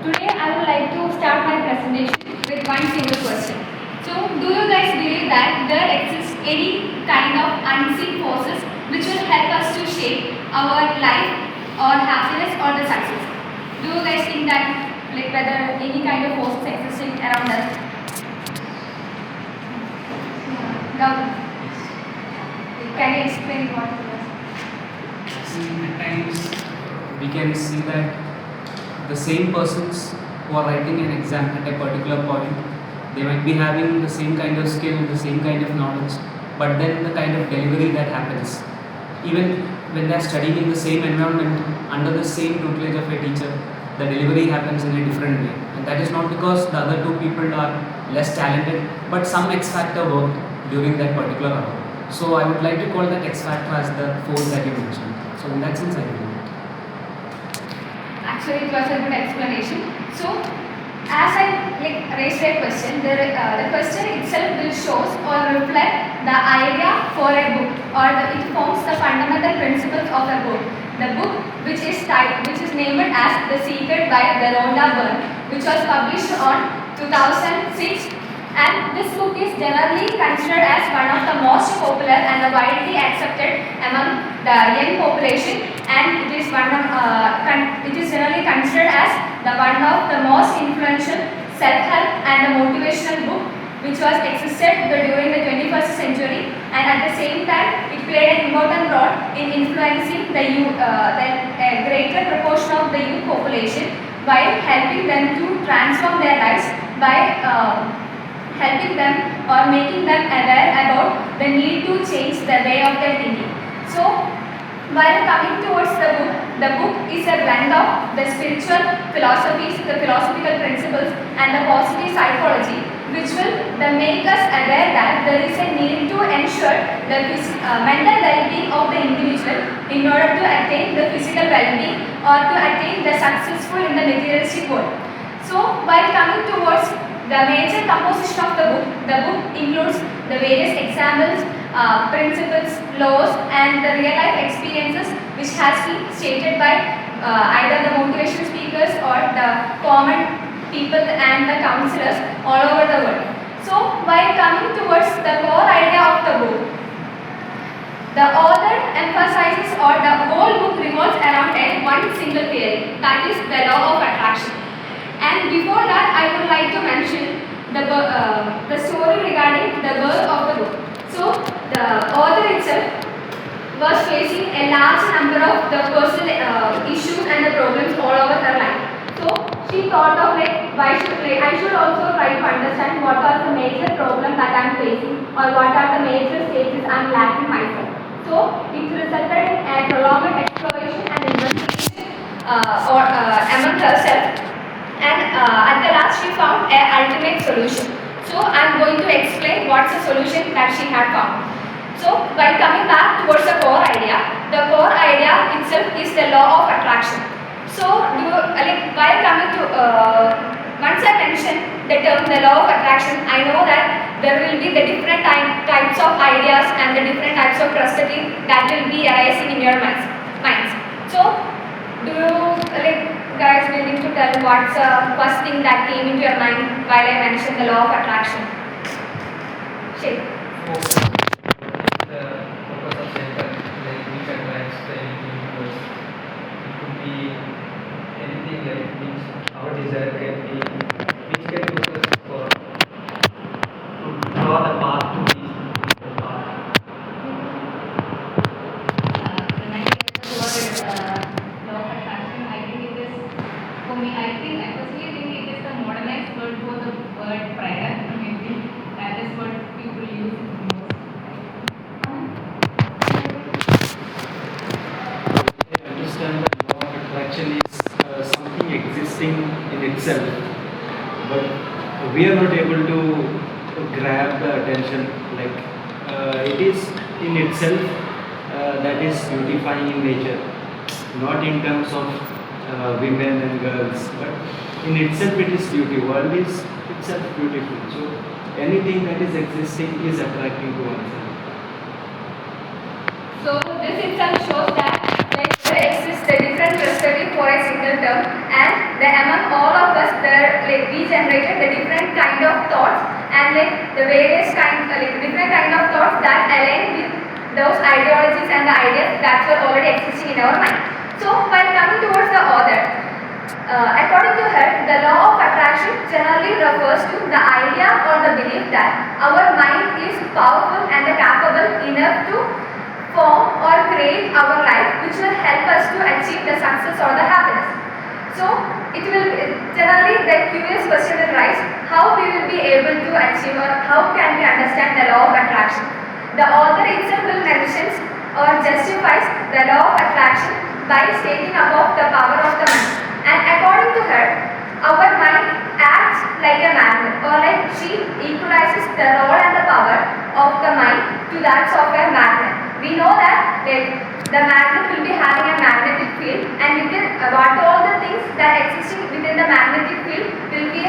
Today I would like to start my presentation with one single question. So, do you guys believe that there exists any kind of unseen forces which will help us to shape our life or happiness or the success? Do you guys think that whether any kind of forces existing around us? Can you explain what it was? At times we can see that the same persons who are writing an exam at a particular point, they might be having the same kind of skill, the same kind of knowledge, but then the kind of delivery that happens, even when they are studying in the same environment under the same tutelage of a teacher, the delivery happens in a different way. And that is not because the other two people are less talented, but some X factor worked during that particular hour. So I would like to call that X factor as the force that you mentioned. So in that sense, I believe. Actually, it was a good explanation. So, as I raised a question, the question itself will show or reflect the idea for a book, or it forms the fundamental principles of a book. The book, which is named as The Secret by the Rhonda Byrne, which was published on 2006. And this book is generally considered as one of the most popular and widely accepted among the young population, and it is generally considered as one of the most influential self-help and the motivational book which was existed during the 21st century, and at the same time it played an important role in influencing the youth, a greater proportion of the youth population, while helping them to transform their lives by helping them or making them aware about the need to change the way of their thinking. So, while coming towards the book is a blend of the spiritual philosophies, the philosophical principles, and the positive psychology, which will make us aware that there is a need to ensure the mental well-being of the individual in order to attain the physical well-being or to attain the successful in the materialistic world. So, while coming towards the major composition of the book includes the various examples, principles, laws, and the real-life experiences which has been stated by either the motivation speakers or the common people and the counselors all over the world. So, while coming towards the core idea of the book, the author emphasizes or the whole book revolves around one single theory, that is the law of attraction. And before that, I would like to mention the story regarding the birth of the book. So, the author itself was facing a large number of the personal issues and the problems all over her life. So, she thought of I should also try to understand what are the major problems that I am facing, or what are the major stages I am lacking myself. So, it resulted in a prolonged exploration and investigation among herself. And at the last she found an ultimate solution. So I am going to explain what's the solution that she had found. So while coming back towards the core idea itself is the law of attraction. So while coming to once I mention the term the law of attraction, I know that there will be the different types of ideas and the different types of perspectives that will be arising in your minds. So do you guys willing to tell what's the first thing that came into your mind while I mentioned the law of attraction? Shape. The focus of center, which attracts the universe. It could be anything means our desire can be which can focus for to draw the path to reach the path. When I get the word law of attraction, I think it is, for me, I personally think it is the modernized word for the word prayer. Maybe that is what people use most. I understand that law of attraction is something existing in itself, but we are not able to grab the attention. It is in itself that is beautifying in nature, not in terms of women and girls, but in itself it is beauty. World is itself beautiful. So anything that is existing is attracting to oneself. So this itself shows that will exist the different perspective for a single term, and among all of us there we generated the different kind of thoughts and the various different kind of thoughts that align with those ideologies and the ideas that were already existing in our mind. So while coming towards the author, according to her, the law of attraction generally refers to the idea or the belief that our mind is powerful and capable enough to form or create our life, which will help us to achieve the success or the happiness. So it will generally the curious question will rise: how we will be able to achieve, or how can we understand the law of attraction? The author itself will mention or justifies the law of attraction by stating about the power of the mind. And according to her, our mind acts like a magnet, or like she equalizes the role and the power of the mind to that of a magnet. We know that the magnet will be having a magnetic field, and within what all the things that existing within the magnetic field will be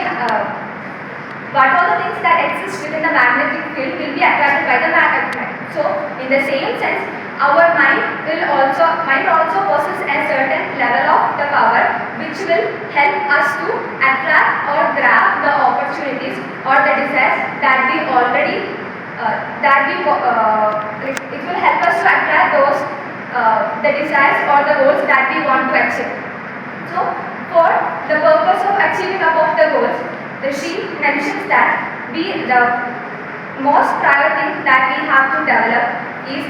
what all the things that exist within the magnetic field will be attracted by the magnet. So in the same sense, our mind also possesses a certain level of the power which will help us to attract or grab the opportunities or the desires that we already it will help us to attract those the desires or the goals that we want to achieve. So for the purpose of achieving above the goals, she mentions that the most prior thing that we have to develop is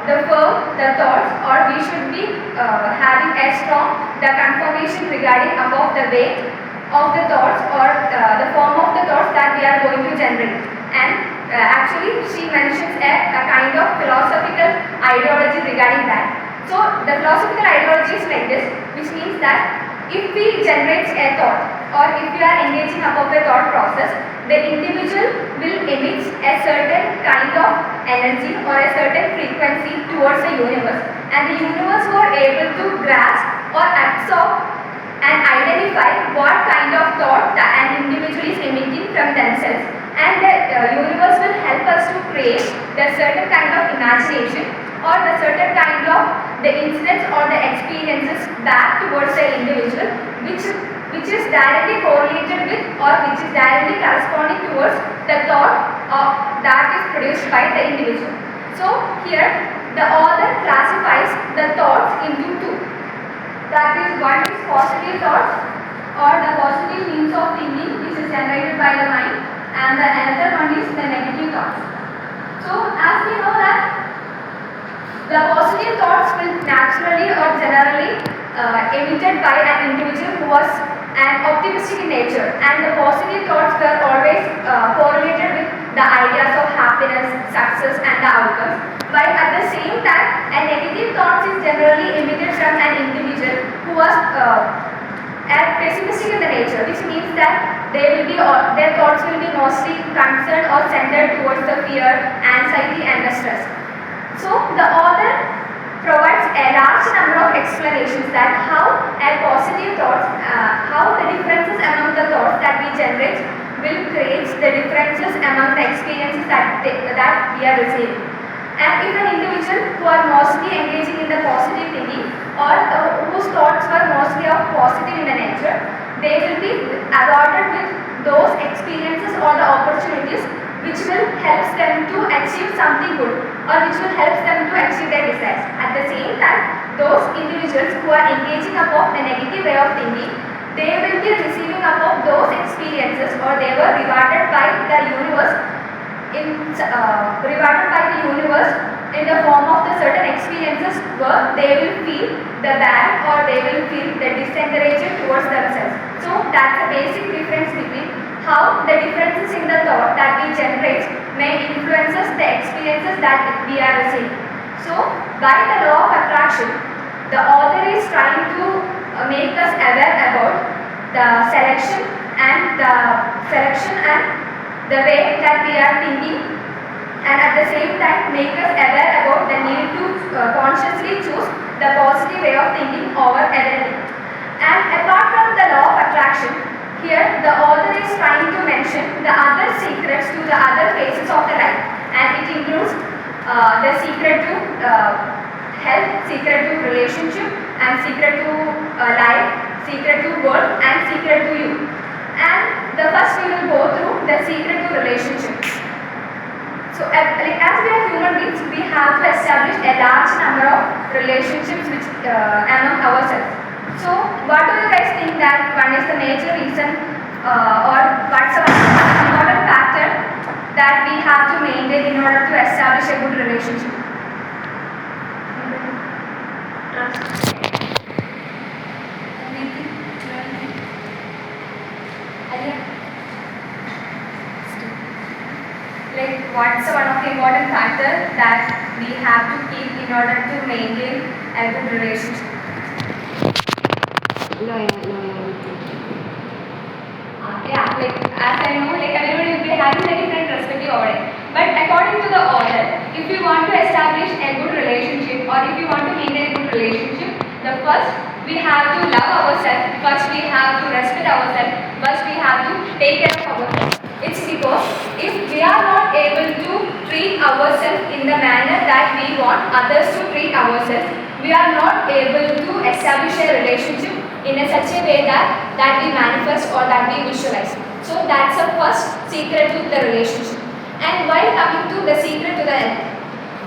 the thoughts, or we should be having a strong confirmation regarding about the way of the thoughts or the form of the thoughts that we are going to generate. And actually she mentions a kind of philosophical ideology regarding that. So the philosophical ideology is like this, which means that if we generate a thought, or if we are engaging above the thought process, the individual will emit a certain kind of energy or a certain frequency towards the universe, and the universe were able to grasp or absorb and identify what kind of thought an individual is emitting from themselves, and the universe will help us to create the certain kind of imagination or the certain kind of the incidents or the experiences back towards the individual, which is directly correlated with, or which is directly corresponding towards the thought that is produced by the individual. So here the author classifies the thoughts into two. That is, one is positive thoughts, or the positive means of thinking which is generated by the mind, and the another one is the negative thoughts. So as we know that the positive thoughts will naturally or generally emitted by an individual who was an optimistic in nature, and the positive thoughts were always correlated with the ideas of happiness, success and the outcomes. While at the same time, a negative thought is generally emitted from an individual who was pessimistic in the nature, which means that their thoughts will be mostly concerned or centered towards the fear, anxiety and the stress. So the author provides a large number of explanations that how a positive thoughts, how the differences among the thoughts that we generate will create the differences among the experiences that we are receiving. And if an individual who are mostly engaging in the positive thinking, or whose thoughts were mostly of positive in the nature, they will be awarded with those experiences or the opportunities which will help them to achieve something good, or which will help them to achieve their desires. At the same time, those individuals who are engaging upon a negative way of thinking, they will be receiving upon those experiences, or they were rewarded by the universe in the form of the certain experiences where they will feel the bad, or they will feel the disencouragement towards themselves. So that's the basic difference between how the differences in the thought that we generate may influences the experiences that we are receiving. So by the law of attraction, the author is trying to make us aware about the selection and the way that we are thinking, and at the same time make us aware about the need to consciously choose the positive way of thinking over everything. And apart from the law of attraction, here the author is trying to mention the other secrets to the other phases of the life, and it includes the secret to health, secret to relationship, and secret to life, secret to world, and secret to you. And the first we will go through the secret to relationship. So as we are human beings, we have to establish a large number of relationships among ourselves. So what do you guys think that one is the major reason or what's the important factor that we have to maintain in order to establish a good relationship? Like what's one of the important factors that we have to keep in order to maintain a good relationship? Yeah, like as I know, like everybody will be having a different perspective over it. But according to the author, if you want to establish a good relationship or if you want to maintain a good relationship, the first we have to love ourselves, first we have to respect ourselves, first we have to take care of ourselves. It's because if we are not able to treat ourselves in the manner that we want others to treat ourselves, we are not able to establish a relationship in such a way that we manifest or that we visualize. So that's the first secret to the relationship. And while coming to the secret to the health,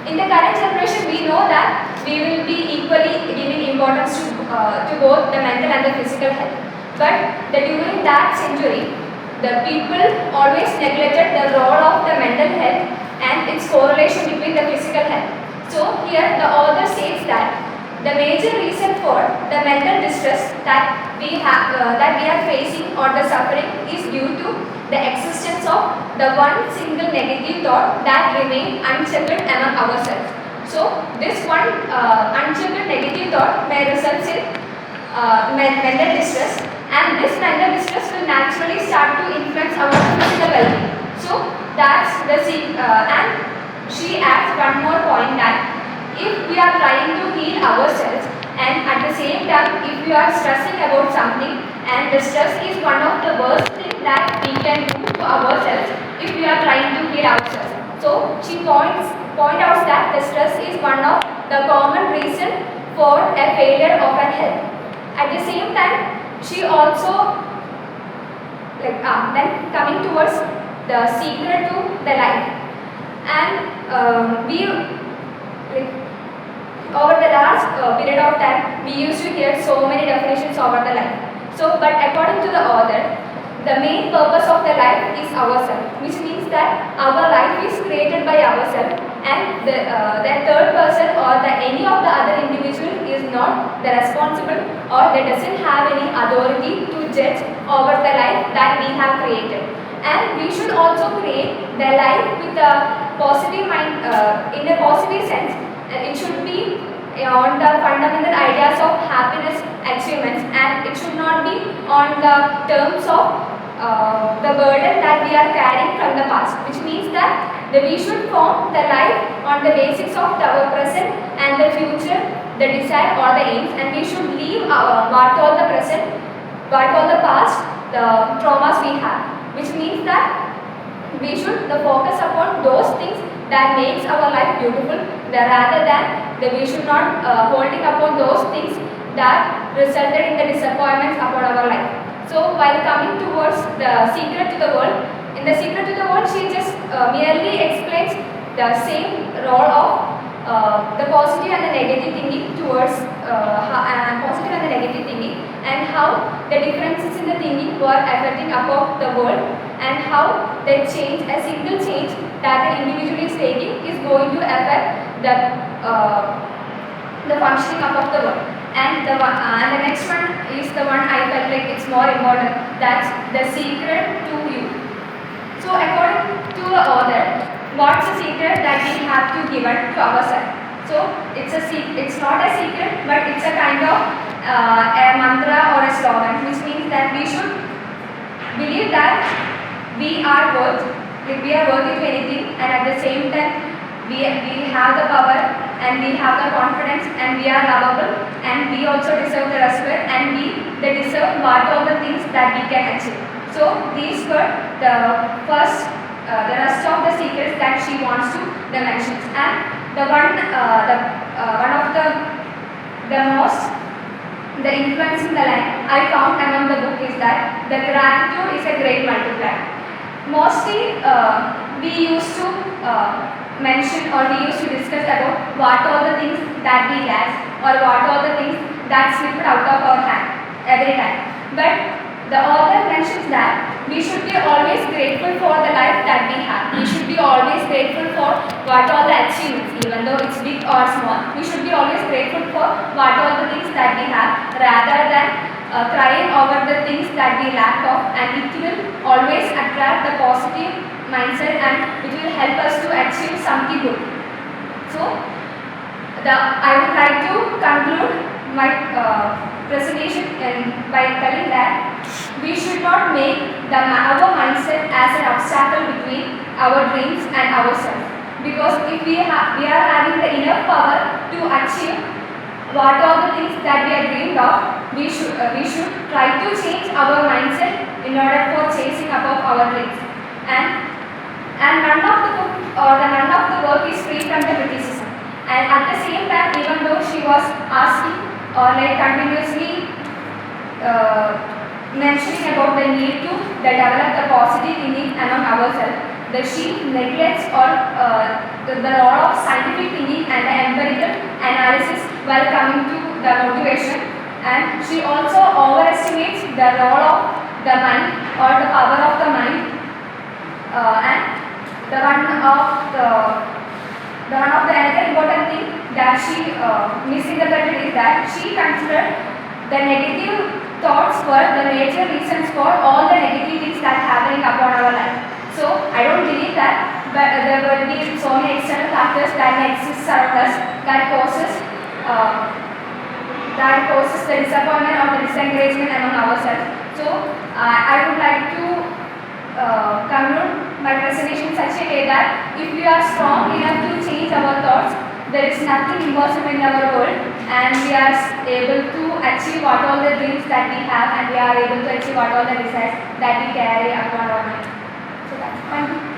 in the current generation we know that we will be equally giving importance to both the mental and the physical health. But during that century, the people always neglected the role of the mental health and its correlation between the physical health. So here the author says that the major reason for the mental distress that we are facing or the suffering is due to the existence of the one single negative thought that remains unchecked among ourselves. So this one unchecked negative thought may result in mental distress, and this mental distress will naturally start to influence our physical well-being. So that's the and she adds one more point that if we are trying to heal ourselves and at the same time if we are stressing about something, and the stress is one of the worst things that we can do to ourselves if we are trying to heal ourselves. So she point out that the stress is one of the common reason for a failure of an health. At the same time, she also then coming towards the secret to the life, and we over the last period of time we used to hear so many definitions over the life. So but according to the author, the main purpose of the life is ourself, which means that our life is created by ourselves, and the third person or any of the other individual is not the responsible or they doesn't have any authority to judge over the life that we have created. And we should also create the life with a positive mind, in a positive sense. It should be on the fundamental ideas of happiness achievements, and it should not be on the terms of the burden that we are carrying from the past, which means that we should form the life on the basis of our present and the future, the desire or the aims, and we should leave what all the present, what all the past, the traumas we have, which means that we should focus upon those things that makes our life beautiful, rather than we should not holding upon those things that resulted in the disappointments upon our life. So while coming towards the secret to the world, in the secret to the world she just merely explains the same role of the positive and the negative thinking towards positive and the negative thinking, and how the differences in the thinking were affecting above the world, and how the change, a single change that an individual is taking is going to affect the functioning above the world. And the next one is the one I felt like it's more important. That's the secret to you. So according to the author, what's the secret that we have to give it to ourselves? So it's not a secret, but it's a kind of a mantra or a slogan, which means that we should believe that we are worthy to anything, and at the same time we have the power and we have the confidence and we are lovable and we also deserve the respect and they deserve what all the things that we can achieve. So these were the first, the rest of the secrets that she wants to mention. And the one of the the influence in the line I found among the book is that the gratitude is a great multiplier. Mostly we used to mention or we used to discuss about what all the things that we lack or what all the things that slipped out of our hand every time. But the author mentions that we should be always grateful for the life that we have. We should be always grateful for what all the achievements, even though it's big or small. We should be always grateful for what all the things that we have rather than crying over the things that we lack of, and it will always attract the positive mindset and it will help us to achieve something good. So, I would like to conclude my presentation by telling that we should not make our mindset as an obstacle between our dreams and ourselves. Because if we are having the enough power to achieve what are the things that we are dreamed of, we should try to change our mindset in order for chasing above our dreams. And none of the book or none of the work is free from the criticism. And at the same time, even though she was asking or continuously mentioning about the need to develop the positive thinking among ourselves, that she neglects the role of scientific thinking and the empirical analysis while coming to the motivation, and she also overestimates the role of the mind or the power of the mind, and the one of the another important thing that she misinterpreted is that she considered the negative thoughts were the major reasons for all the negative things that happening upon our life. So I don't believe that, but there will be so many external factors that may exist around us that causes the disappointment or the disengagement among ourselves. So I would like to conclude my presentation in such a way that if we are strong enough to change our thoughts, there is nothing impossible in our world, and we are able to achieve what all the dreams that we have, and we are able to achieve what all the desires that we carry upon our mind. So that's fine.